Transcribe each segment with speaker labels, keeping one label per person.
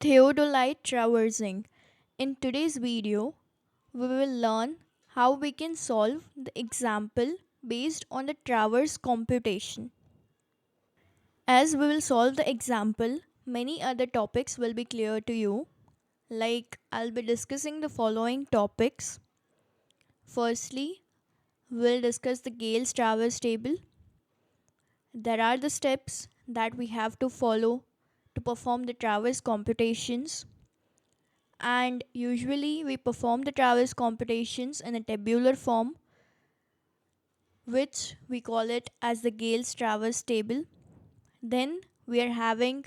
Speaker 1: Theodolite traversing. In today's video, we will learn how we can solve the example based on the traverse computation. As we will solve the example, many other topics will be clear to you. Like I'll be discussing the following topics. Firstly, we'll discuss the Gale's traverse table. There are the steps that we have to follow to perform the traverse computations, and usually we perform the traverse computations in a tabular form, which we call it as the Gale's traverse table. Then we are having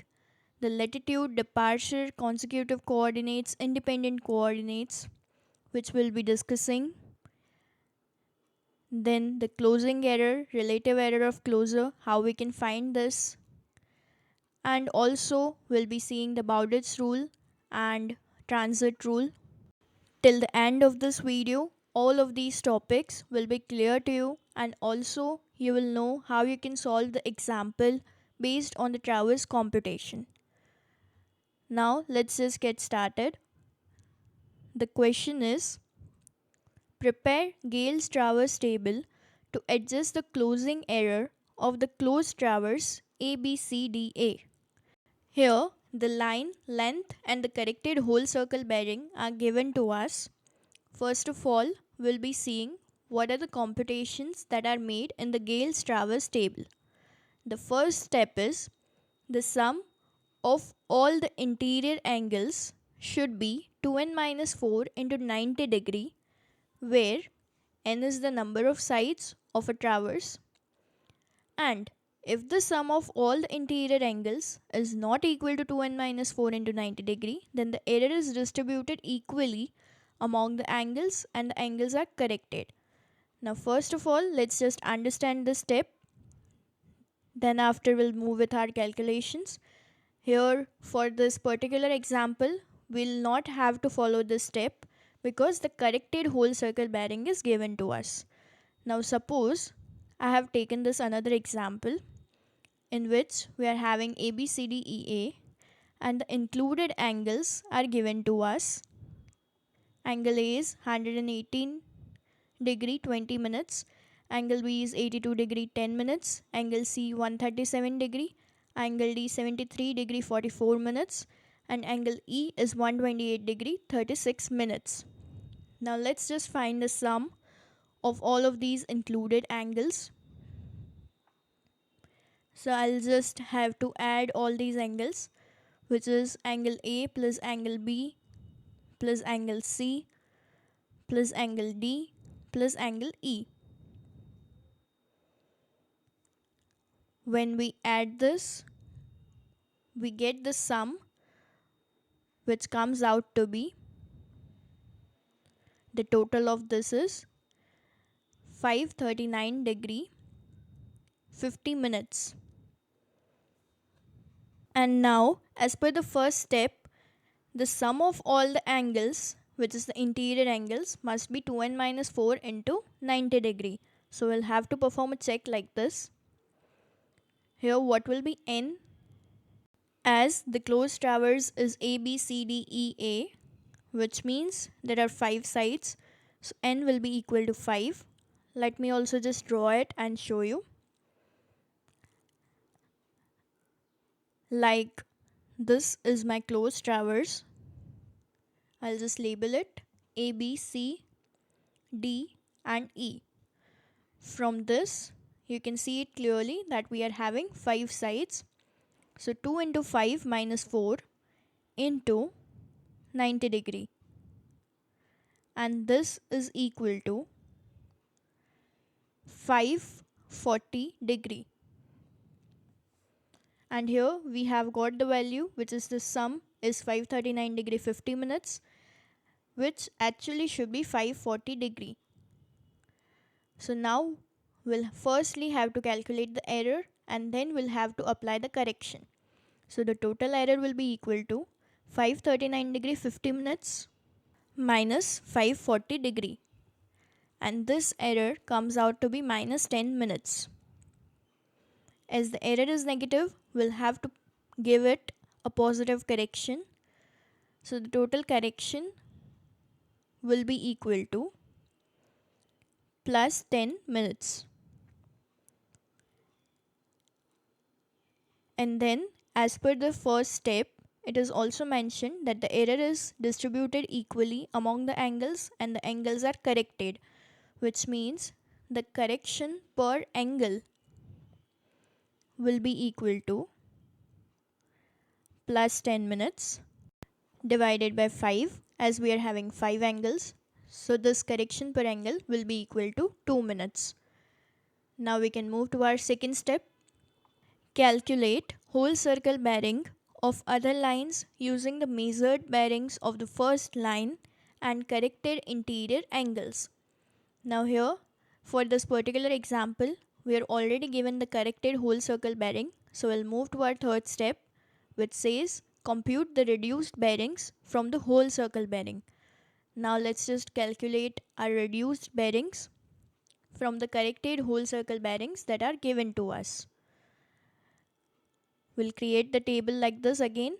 Speaker 1: the latitude, departure, consecutive coordinates, independent coordinates, which we'll be discussing. Then the closing error, relative error of closure, how we can find this. And also we'll be seeing the Bowditch rule and transit rule. Till the end of this video, all of these topics will be clear to you, and also you will know how you can solve the example based on the traverse computation. Now let's just get started. The question is, prepare Gale's traverse table to adjust the closing error of the closed traverse ABCDA. Here, the line, length and the corrected whole circle bearing are given to us. First of all, we'll be seeing what are the computations that are made in the Gale's traverse table. The first step is the sum of all the interior angles should be 2n minus 4 into 90 degree, where n is the number of sides of a traverse, and if the sum of all the interior angles is not equal to 2n minus 4 into 90 degree, then the error is distributed equally among the angles and the angles are corrected. Now first of all, let's just understand this step. Then after we'll move with our calculations. Here for this particular example, we'll not have to follow this step because the corrected whole circle bearing is given to us. Now suppose I have taken this another example in which we are having ABCDEA and the included angles are given to us. Angle A is 118 degree 20 minutes, angle B is 82 degree 10 minutes, angle C 137 degree, angle D 73 degree 44 minutes, and angle E is 128 degree 36 minutes. Now let's just find the sum of all of these included angles. So I'll just have to add all these angles, which is angle A plus angle B plus angle C plus angle D plus angle E. When we add this, we get the sum, which comes out to be, the total of this is 539 degree 50 minutes. And now, as per the first step, the sum of all the angles, which is the interior angles, must be 2n minus 4 into 90 degree. So we'll have to perform a check like this. Here what will be n? As the closed traverse is ABCDEA, which means there are 5 sides, so n will be equal to 5. Let me also just draw it and show you. Like this is my closed traverse. I'll just label it A, B, C, D and E. From this you can see it clearly that we are having 5 sides. So 2 into 5 minus 4 into 90 degree, and this is equal to 540 degree. And here we have got the value, which is the sum is 539 degree 50 minutes, which actually should be 540 degree. So now we'll firstly have to calculate the error and then we'll have to apply the correction. So the total error will be equal to 539 degree 50 minutes minus 540 degree, and this error comes out to be minus 10 minutes. As the error is negative, we'll have to give it a positive correction. So the total correction will be equal to plus 10 minutes. And then, as per the first step, it is also mentioned that the error is distributed equally among the angles and the angles are corrected, which means the correction per angle will be equal to plus 10 minutes divided by 5, as we are having 5 angles. So this correction per angle will be equal to 2 minutes. Now we can move to our second step. Calculate whole circle bearing of other lines using the measured bearings of the first line and corrected interior angles. Now here, for this particular example, we are already given the corrected whole circle bearing. So we'll move to our third step, which says compute the reduced bearings from the whole circle bearing. Now let's just calculate our reduced bearings from the corrected whole circle bearings that are given to us. We'll create the table like this again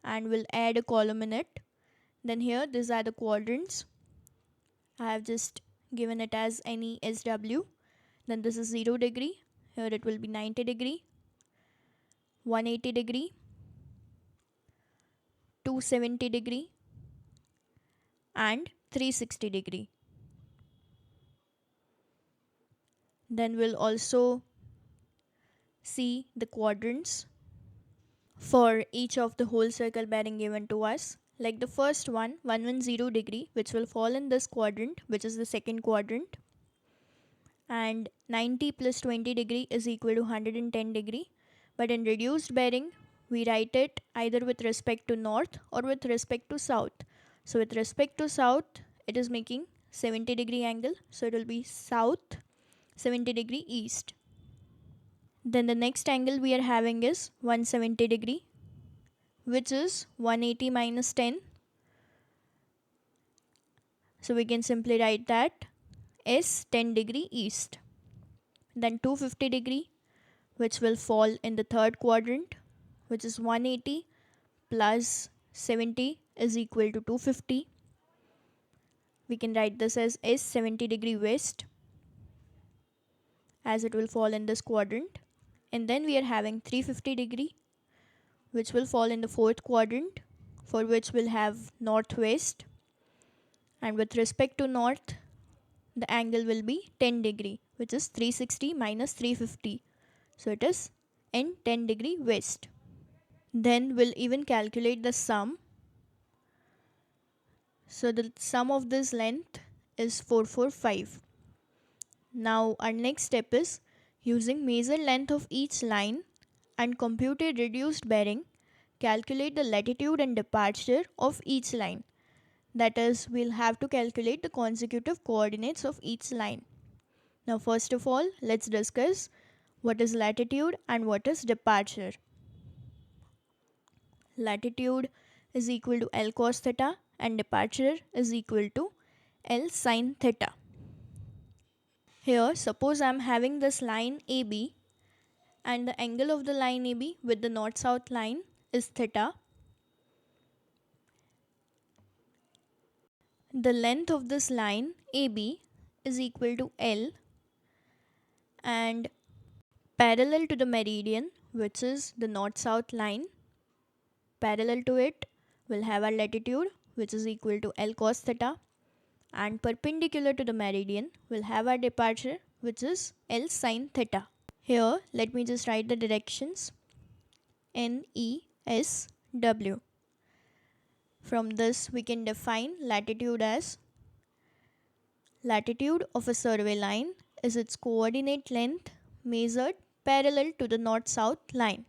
Speaker 1: and we'll add a column in it. Then here these are the quadrants. I have just given it as any SW. Then this is 0 degree. Here it will be 90 degree, 180 degree, 270 degree and 360 degree. Then we'll also see the quadrants for each of the whole circle bearing given to us. Like the first one, 110 degree, which will fall in this quadrant, which is the second quadrant. And 90 plus 20 degree is equal to 110 degree. But in reduced bearing, we write it either with respect to north or with respect to south. So with respect to south, it is making 70 degree angle. So it will be south 70 degree east. Then the next angle we are having is 170 degree, which is 180 minus 10. So we can simply write that is 10 degree east. Then 250 degree, which will fall in the third quadrant, which is 180 plus 70 is equal to 250. We can write this as is 70 degree west, as it will fall in this quadrant. And then we are having 350 degree, which will fall in the fourth quadrant, for which we'll have northwest. And with respect to north, the angle will be 10 degree, which is 360 minus 350. So it is in 10 degree west. Then we'll even calculate the sum. So the sum of this length is 445. Now our next step is using measured length of each line and computed reduced bearing, calculate the latitude and departure of each line. That is, we'll have to calculate the consecutive coordinates of each line. Now first of all, let's discuss what is latitude and what is departure. Latitude is equal to L cos theta and departure is equal to L sin theta. Here, suppose I am having this line AB and the angle of the line AB with the north-south line is theta. The length of this line AB is equal to L, and parallel to the meridian, which is the north-south line, parallel to it we'll have our latitude, which is equal to L cos theta, and perpendicular to the meridian we'll have our departure, which is L sin theta. Here let me just write the directions N, E, S, W. From this we can define latitude as latitude of a survey line is its coordinate length measured parallel to the north-south line,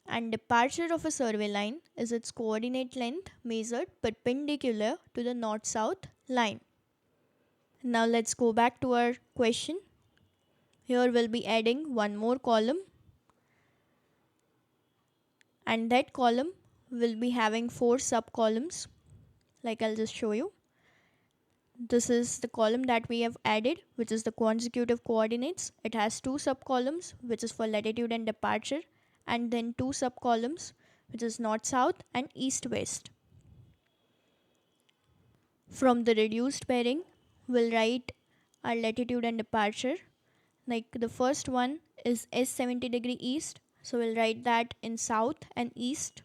Speaker 1: and departure of a survey line is its coordinate length measured perpendicular to the north-south line. Now let's go back to our question. Here we'll be adding one more column, and that column will be having 4 sub columns. Like I'll just show you. This is the column that we have added, which is the consecutive coordinates. It has 2 sub columns, which is for latitude and departure, and then 2 sub columns which is north-south and east-west. From the reduced pairing, we'll write our latitude and departure. Like the first one is S 70 degree east, so we'll write that in south and east.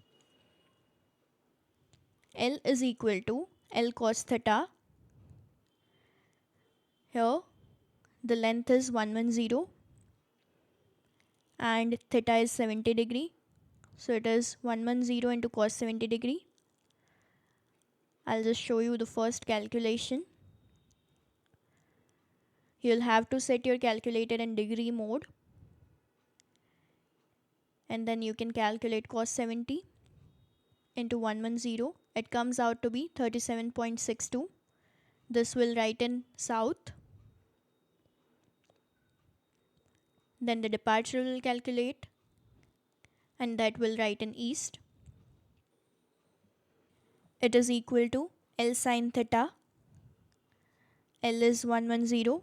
Speaker 1: L is equal to L cos theta. Here the length is 110 and theta is 70 degree, so it is 110 into cos 70 degree. I'll just show you the first calculation. You'll have to set your calculator in degree mode, and then you can calculate cos 70 into 110. It comes out to be 37.62. This will write in south. Then the departure will calculate, and that will write in east. It is equal to L sin theta. L is 110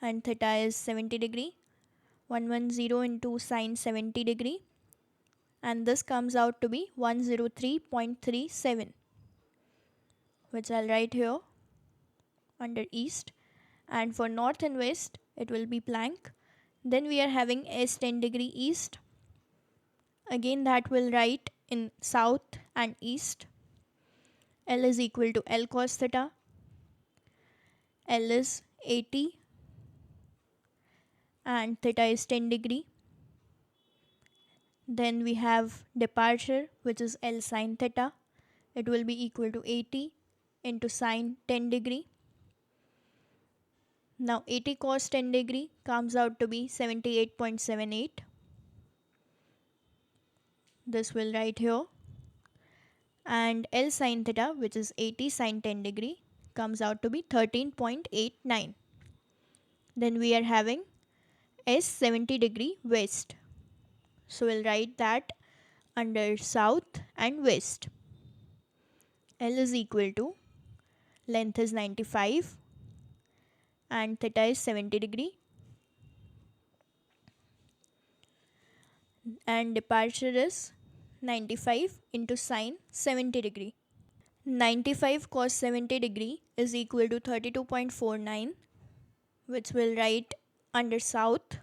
Speaker 1: and theta is 70 degree. 110 into sine 70 degree, and this comes out to be 103.37, which I'll write here under east. And for north and west it will be blank. Then we are having S 10 degree east. Again that will write in south and east. L is equal to L cos theta. L is 80 and theta is 10 degree. Then we have departure, which is L sin theta. It will be equal to 80 into sine 10 degree. Now 80 cos 10 degree comes out to be 78.78. This will write here. And L sin theta, which is 80 sin 10 degree, comes out to be 13.89. Then we are having S 70 degree west. So we'll write that under south and west. L is equal to length is 95 and theta is 70 degree. And departure is 95 into sine 70 degree. 95 cos 70 degree is equal to 32.49, which will write under south.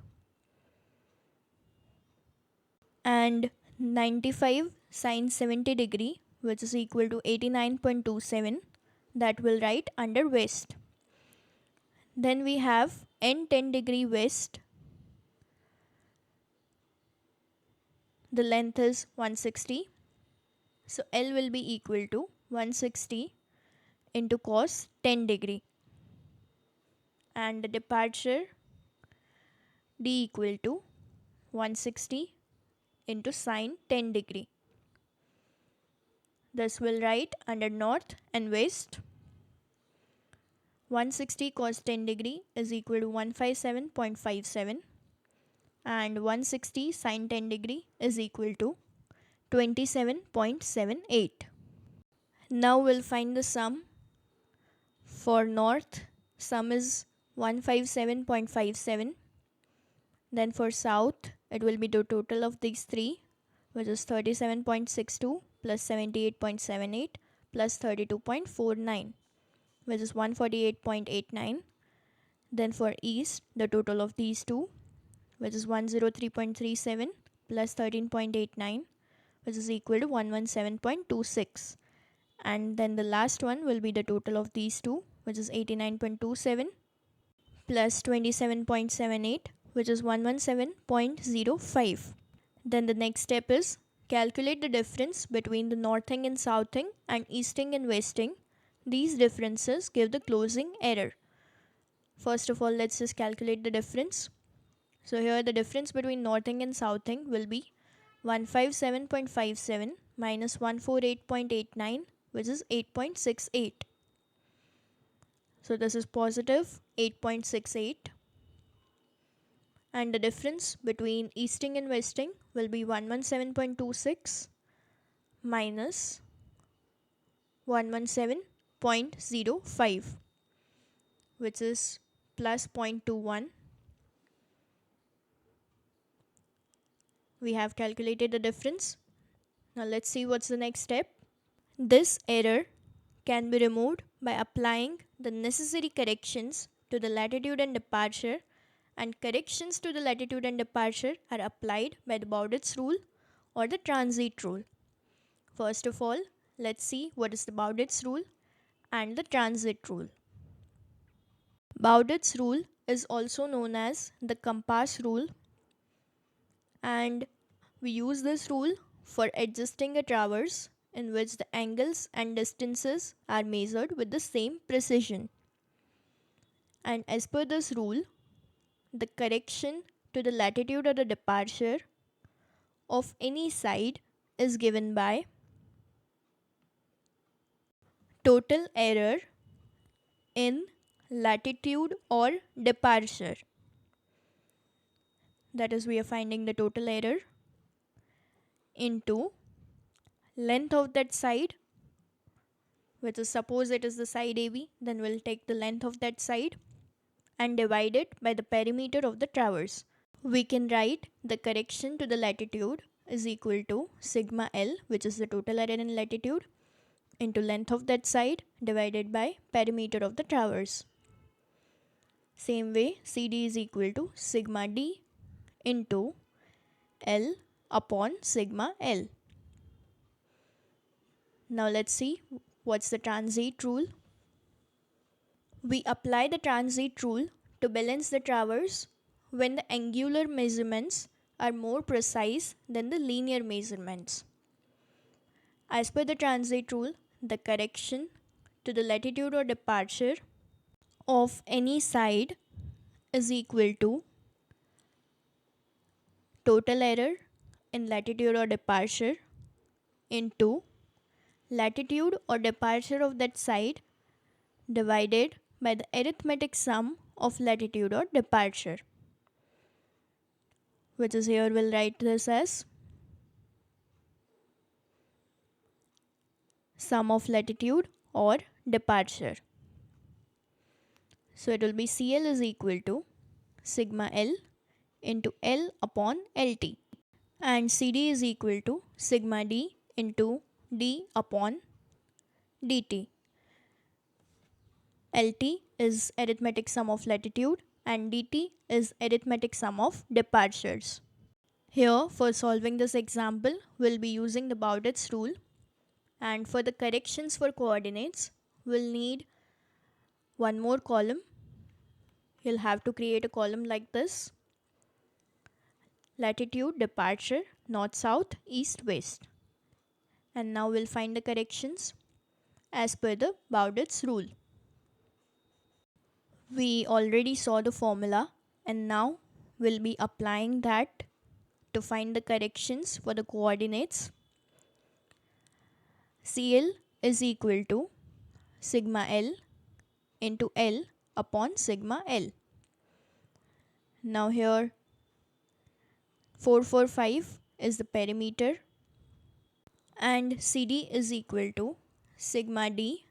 Speaker 1: And 95 sine 70 degree, which is equal to 89.27, that will write under west. Then we have N 10 degree west. The length is 160. So L will be equal to 160 into cos 10 degree. And the departure D equal to 160 into sine 10 degree. This will write under north and west. 160 cos 10 degree is equal to 157.57 and 160 sine 10 degree is equal to 27.78. Now we'll find the sum. For north, sum is 157.57. Then for south, it will be the total of these three, which is 37.62 plus 78.78 plus 32.49, which is 148.89. Then for east, the total of these two, which is 103.37 plus 13.89, which is equal to 117.26. And then the last one will be the total of these two, which is 89.27 plus 27.78, which is 117.05. Then the next step is calculate the difference between the northing and southing and easting and westing. These differences give the closing error. First of all, let's just calculate the difference. So here the difference between northing and southing will be 157.57 minus 148.89, which is 8.68. So this is positive 8.68. And the difference between easting and westing will be 117.26 minus 117.05, which is plus 0.21. We have calculated the difference. Now let's see what's the next step. This error can be removed by applying the necessary corrections to the latitude and departure, and corrections to the latitude and departure are applied by the Bowditch rule or the transit rule. First of all, let's see what is the Bowditch rule and the transit rule. Bowditch rule is also known as the compass rule, and we use this rule for adjusting a traverse in which the angles and distances are measured with the same precision. And as per this rule, the correction to the latitude or the departure of any side is given by total error in latitude or departure. That is, we are finding the total error into length of that side, which is, suppose it is the side AB, then we'll take the length of that side and divide it by the perimeter of the traverse. We can write the correction to the latitude is equal to sigma L, which is the total error in latitude, into length of that side divided by perimeter of the traverse. Same way, CD is equal to sigma D into L upon sigma L. Now let's see what's the transit rule. We apply the transit rule to balance the traverse when the angular measurements are more precise than the linear measurements. As per the transit rule, the correction to the latitude or departure of any side is equal to total error in latitude or departure into latitude or departure of that side divided by the arithmetic sum of latitude or departure, which is, here we'll write this as sum of latitude or departure. So it will be CL is equal to sigma L into L upon LT, and CD is equal to sigma D into D upon dt. LT is arithmetic sum of latitude and dt is arithmetic sum of departures. Here, for solving this example, we'll be using the Bowditch rule, and for the corrections for coordinates, we'll need one more column. You'll have to create a column like this: latitude, departure, north, south, east, west. And now we'll find the corrections as per the Bowditch rule. We already saw the formula, and now we'll be applying that to find the corrections for the coordinates. CL is equal to sigma L into L upon sigma L. Now here 445 is the perimeter, and CD is equal to sigma D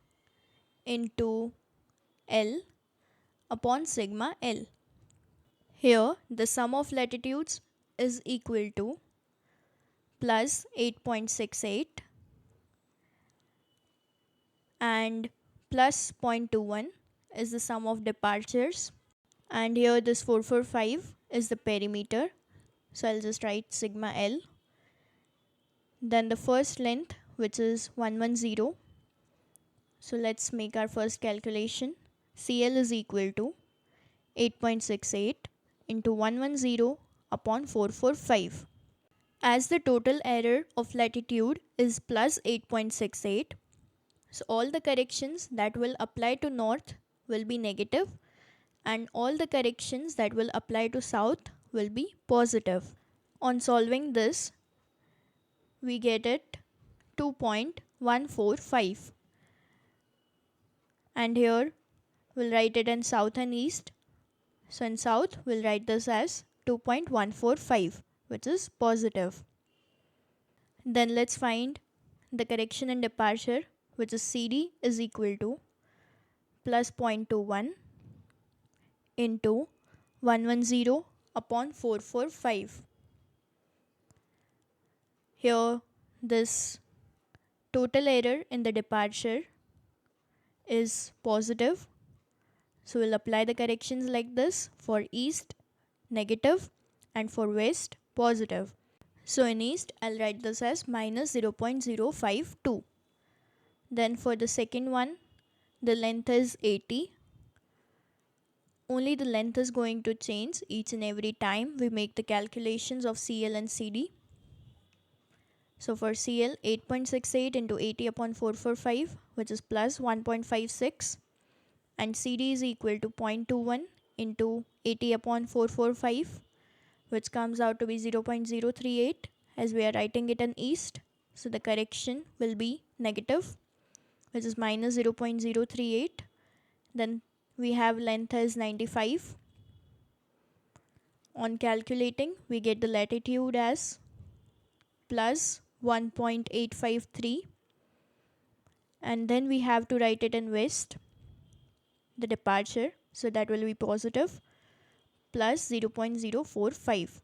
Speaker 1: into L upon sigma L. Here the sum of latitudes is equal to plus 8.68 and plus 0.21 is the sum of departures, and here this 445 is the perimeter, so I'll just write sigma L. Then the first length, which is 110, so let's make our first calculation. CL is equal to 8.68 into 110 upon 445. As the total error of latitude is plus 8.68, so all the corrections that will apply to north will be negative and all the corrections that will apply to south will be positive. On solving this, we get it 2.145, and here we'll write it in south and east. So in south we'll write this as 2.145, which is positive. Then let's find the correction in departure, which is CD is equal to plus 0.21 into 110 upon 445. Here this total error in the departure is positive. So we'll apply the corrections like this: for east negative and for west positive. So in east I'll write this as minus 0.052. Then for the second one, the length is 80. Only the length is going to change each and every time we make the calculations of CL and CD. So for CL, 8.68 into 80 upon 445, which is plus 1.56, and CD is equal to 0.21 into 80 upon 445, which comes out to be 0.038, as we are writing it in east. So the correction will be negative, which is minus 0.038. Then we have length as 95. On calculating, we get the latitude as plus 1.853, and then we have to write it in west, the departure, so that will be positive, plus 0.045.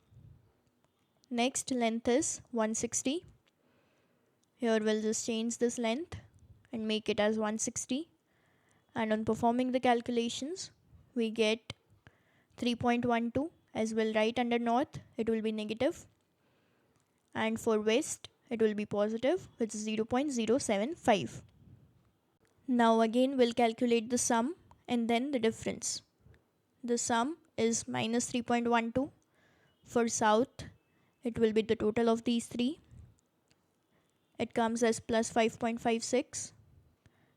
Speaker 1: Next length is 160. Here we'll just change this length and make it as 160, and on performing the calculations we get 3.12. As we'll write under north, it will be negative, and for west it will be positive, which is 0.075. Now again we'll calculate the sum and then the difference. The sum is minus 3.12. For south it will be the total of these three. It comes as plus 5.56.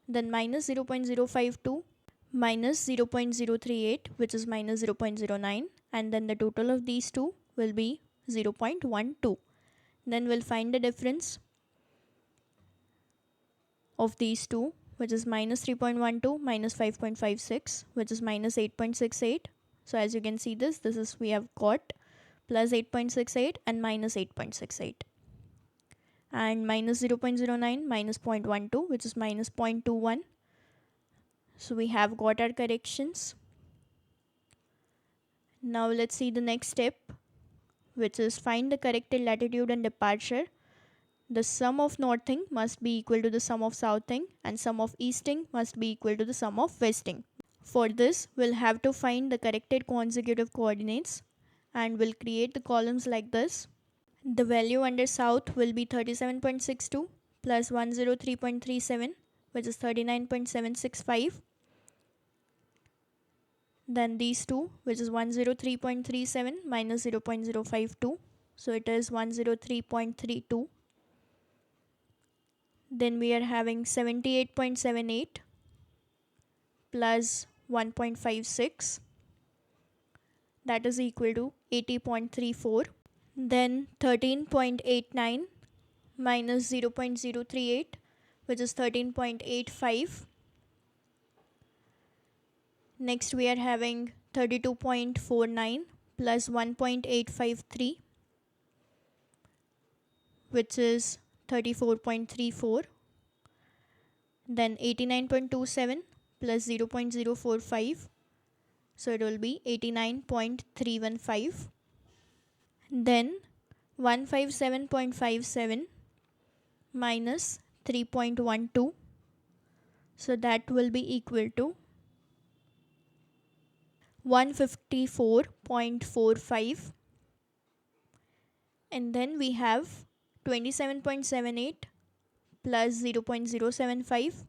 Speaker 1: Then minus 0.052 minus 0.038, which is minus 0.09, and then the total of these two will be 0.12. Then we'll find the difference of these two, which is minus 3.12 minus 5.56, which is minus 8.68. So as you can see, this is, we have got plus 8.68 and minus 8.68, and minus 0.09 minus 0.12, which is minus 0.21. So we have got our corrections. Now let's see the next step, which is find the corrected latitude and departure. The sum of northing must be equal to the sum of southing, and sum of easting must be equal to the sum of westing. For this, we'll have to find the corrected consecutive coordinates, and we'll create the columns like this. The value under south will be 37.62 plus 103.37, which is 39.765. Then these two, which is 103.37 minus 0.052, so it is 103.32. Then we are having 78.78 plus 1.56, that is equal to 80.34. Then 13.89 minus 0.038, which is 13.85. Next we are having 32.49 plus 1.853, which is 34.34. Then 89.27 plus 0.045, so it will be 89.315. Then 157.57 minus 3.12, so that will be equal to 154.45. And then we have 27.78 plus 0.075,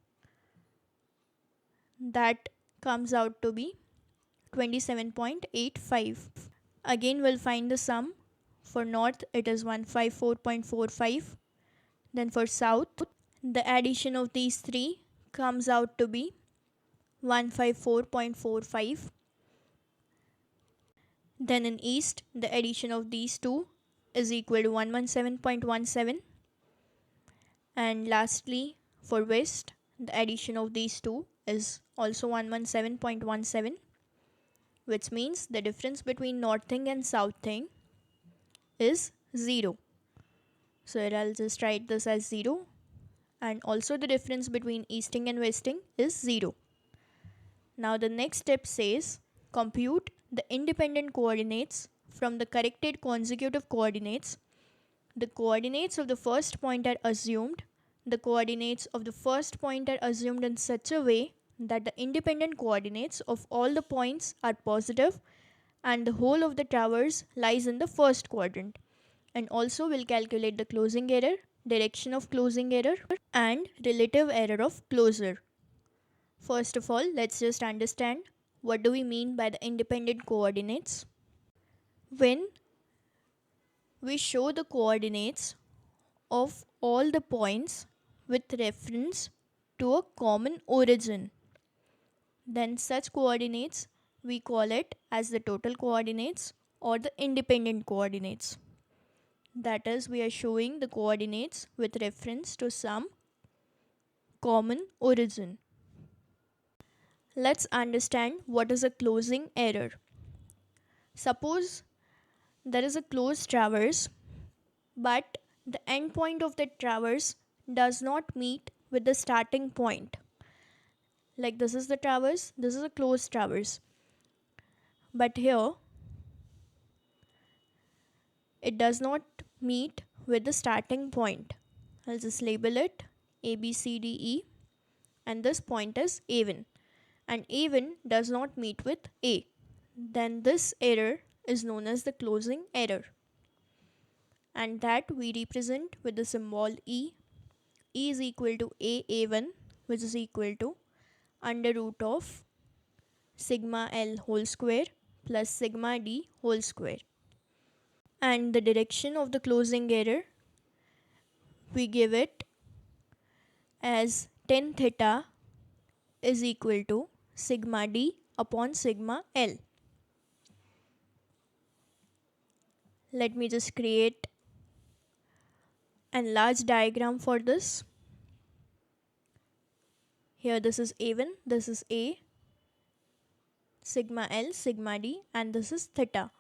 Speaker 1: that comes out to be 27.85. Again we'll find the sum. For north it is 154.45. Then for south, the addition of these three comes out to be 154.45. Then in east, the addition of these two is equal to 117.17. And lastly, for west, the addition of these two is also 117.17, which means the difference between northing and southing is 0. So I'll just write this as 0, and also the difference between easting and westing is 0. Now the next step says compute the independent coordinates from the corrected consecutive coordinates. the coordinates of the first point are assumed. The coordinates of the first point are assumed in such a way that the independent coordinates of all the points are positive and the whole of the traverse lies in the first quadrant. And also we'll calculate the closing error, direction of closing error, and relative error of closure. First of all, let's just understand what do we mean by the independent coordinates. When we show the coordinates of all the points with reference to a common origin, then such coordinates we call it as the total coordinates or the independent coordinates. That is, we are showing the coordinates with reference to some common origin. Let's understand what is a closing error. Suppose there is a closed traverse, but the endpoint of the traverse does not meet with the starting point. Like this is the traverse, this is a closed traverse. But here it does not meet with the starting point. I'll just label it A, B, C, D, E, and this point is A1. And A1 does not meet with A. Then this error is known as the closing error. And that we represent with the symbol E. E is equal to A1, which is equal to under root of sigma L whole square plus sigma D whole square. And the direction of the closing error, we give it as tan theta is equal to sigma D upon sigma L. Let me just create an large diagram for this. Here this is A1, this is A, sigma L, sigma D, and this is theta.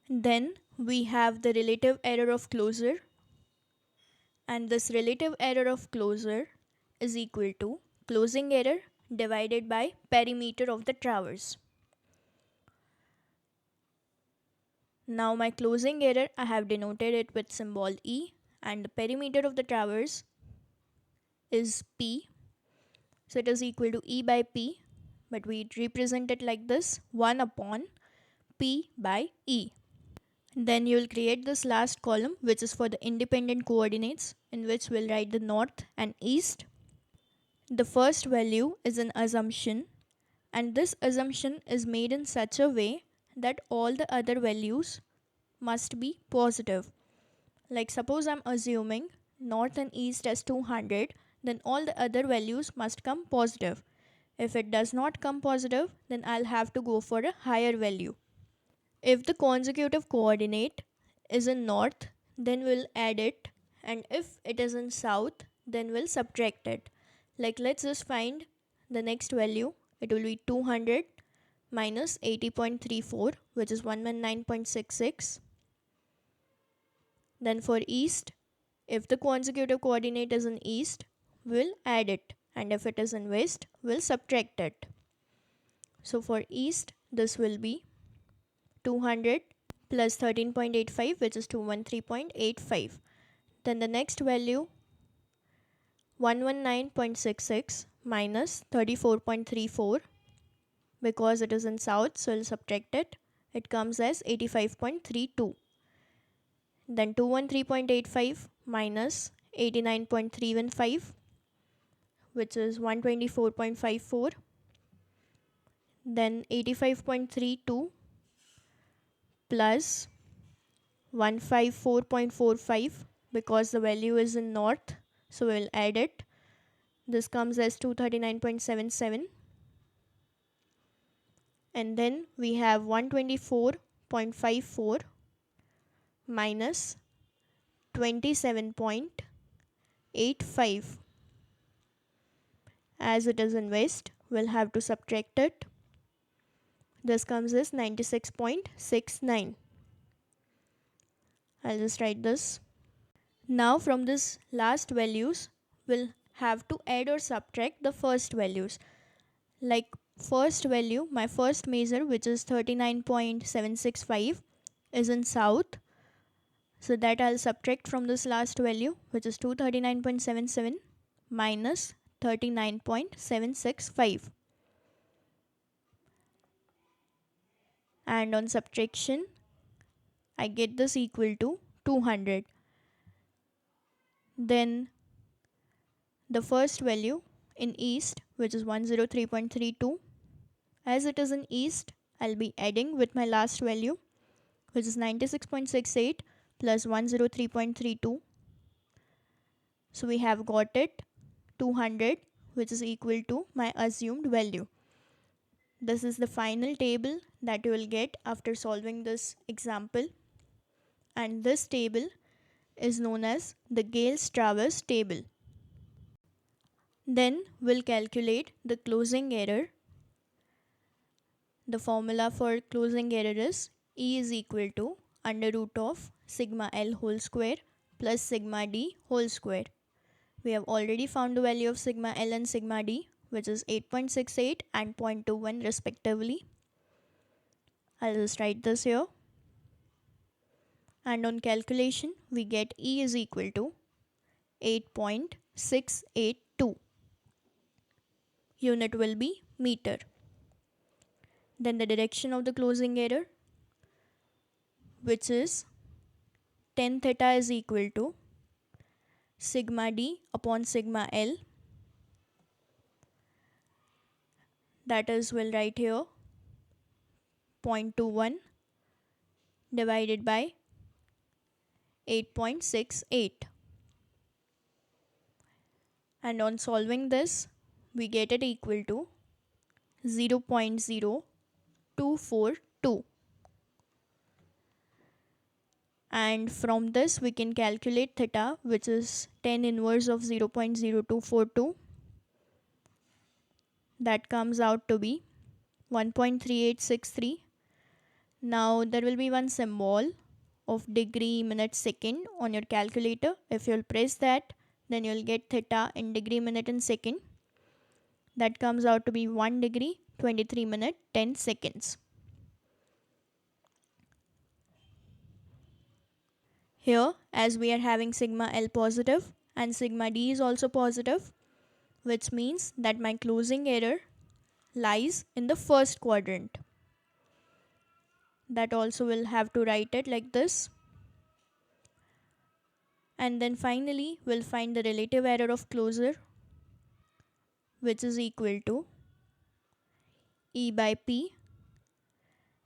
Speaker 1: Then we have the relative error of closure, and this relative error of closure is equal to closing error divided by perimeter of the traverse. Now my closing error, I have denoted it with symbol E, and the perimeter of the traverse is P. So it is equal to E by P, but we represent it like this, 1 upon P by E. Then you will create this last column, which is for the independent coordinates, in which we'll write the north and east. The first value is an assumption, and this assumption is made in such a way that all the other values must be positive. Like suppose I'm assuming north and east as 200, then all the other values must come positive. If it does not come positive, then I'll have to go for a higher value. If the consecutive coordinate is in north, then we'll add it, and if it is in south, then we'll subtract it. Like let's just find the next value. It will be 200 minus 80.34, which is 119.66. Then for east, if the consecutive coordinate is in east, we'll add it, and if it is in west, we'll subtract it. So for east, this will be 200 plus 13.85, which is 213.85. Then the next value, 119.66 minus 34.34, because it is in south, so we'll subtract it. It comes as 85.32. Then 213.85 minus 89.315, which is 124.54. Then 85.32 plus 154.45, because the value is in north, so we'll add it. This comes as 239.77. And then we have 124.54 minus 27.85. As it is in west, we'll have to subtract it. This comes as 96.69. I'll just write this. Now from this last values, we'll have to add or subtract the first values. Like first value, my first measure, which is 39.765, is in south. So that I'll subtract from this last value, which is 239.77 minus 39.765. And on subtraction, I get this equal to 200. Then the first value in east, which is 103.32. As it is in east, I'll be adding with my last value, which is 96.68 plus 103.32. So we have got it 200, which is equal to my assumed value. This is the final table that you will get after solving this example, and this table is known as the Gale-Travers table. Then we'll calculate the closing error. The formula for closing error is E is equal to under root of sigma L whole square plus sigma D whole square. We have already found the value of sigma L and sigma D, which is 8.68 and 0.21 respectively. I'll just write this here. And on calculation, we get E is equal to 8.682. Unit will be meter. Then the direction of the closing error, which is tan theta is equal to sigma D upon sigma L. That is, we'll write here 0.21 divided by 8.68. And on solving this, we get it equal to 0.0242. And from this we can calculate theta, which is tan inverse of 0.0242. That comes out to be 1.3863. Now there will be one symbol of degree, minute, second on your calculator. If you'll press that, then you'll get theta in degree, minute and second. That comes out to be 1 degree, 23 minute, 10 seconds. Here, as we are having sigma L positive and sigma D is also positive, which means that my closing error lies in the first quadrant. That also will have to write it like this. And then finally, we'll find the relative error of closure, which is equal to E by P,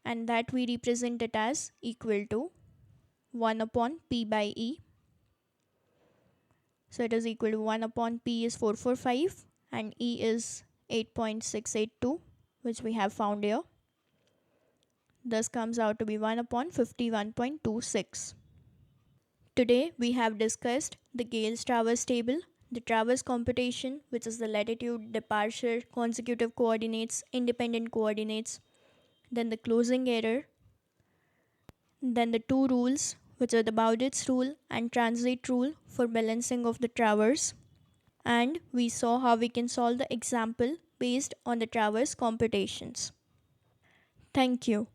Speaker 1: and that we represent it as equal to 1 upon P by E. So it is equal to 1 upon P is 445 and E is 8.682, which we have found here. This comes out to be 1 upon 51.26. Today we have discussed the Gale-Travers table, the Travers computation, which is the latitude, departure, consecutive coordinates, independent coordinates, then the closing error, then the two rules, which are the Bowditch rule and transit rule for balancing of the Travers, and we saw how we can solve the example based on the Travers computations. Thank you.